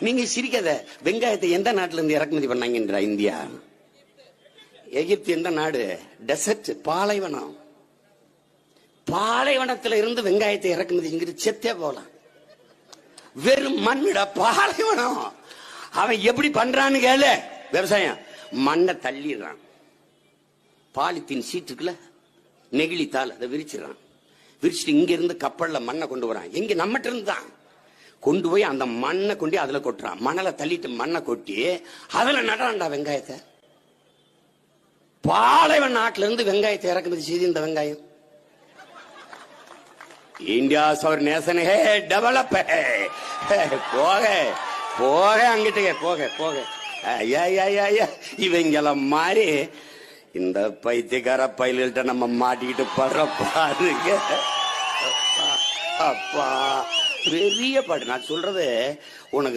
நீங்க சிரிக்காத. வெங்காயத்தை எந்த நாட்டுல இருந்து இறக்குமதி பண்ணாங்கன்ற இந்தியா? எகிப்து எந்த நாடு? டெசர்ட், பாலைவனம். பாலைவனத்துல இருந்து வெங்காயத்தை இறக்குமதி செஞ்சுட்டு செத்தே போலாம். வெறும் மண்ணுடா பாலைவனம். அவன் எப்படி பண்றான்னு கேளு. விவசாயம் மண்ணை தள்ளிடுறான். பாலித்தீன் சீட்டுக்குள்ள நெகிழித்தாள் அதை விரிச்சிடறான். விரிச்சிட்டு இங்க இருந்து கப்பல்ல மண்ணை கொண்டு வரான். எங்க நம்மகிட்ட இருந்து தான் கொண்டு போய் அந்த மண்ணை கொண்டு அதுல கொட்டுறான். மணலை தள்ளிட்டு மண்ணை கொட்டி அதுல நடுறான்டா வெங்காயத்தை. பாலைவன நாட்டுல இருந்து வெங்காயத்தை இறக்குமதி செய்து இந்த வெங்காயம். இந்தியா ஒரு நேசன் ஹே, டெவலப் ஹே. போக போக அங்கிட்டு போக போக. இவங்கெல்லாம் மாறி இந்த பைத்தியக்கார பயில்கிட்ட நம்ம மாட்டிக்கிட்டு படுற பாருங்க. அப்பா பெரிய பாடு. நான் சொல்றது உனக்கு